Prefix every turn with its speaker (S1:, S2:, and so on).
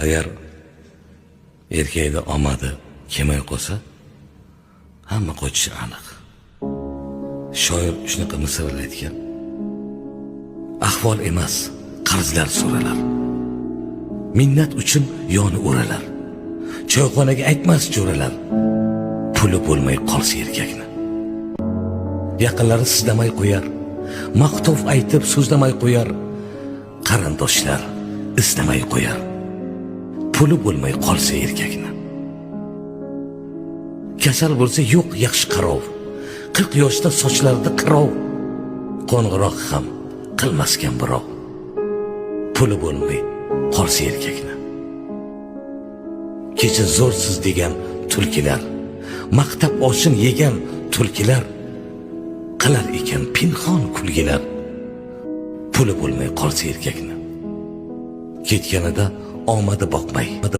S1: agar erkakda omadi kelmay qolsa, hamma qochishi aniq. Shoir shunaqa misollar aytgan. Ahvol emas, qarzlar so'ralar. Minnat uchun yoni o'ralar. Choyxonaga aytmas jo'ralar. Puli bo'lmay qolsa erkakni. Yaqinlari sizlamay qo'yar. Maqtov aytib so'zlamay qo'yar. Qarindoshlar istamay qo'yar. Puli bo'lmay qolsa erkakni. Kasal bo'lsa yo'q yaxshi qarov. 40 yoshda sochlarida qirov. Qo'ng'iroq ham qilmaskan birov. Puli bo'lmay qolsa erkakni. Kecha zo'rsiz degan tulkilar, maqtab oshin yegan tulkilar qilar ekan pinhon kulgilar. Puli bo'lmay qolsa erkakni. Ketganida omadi boqmay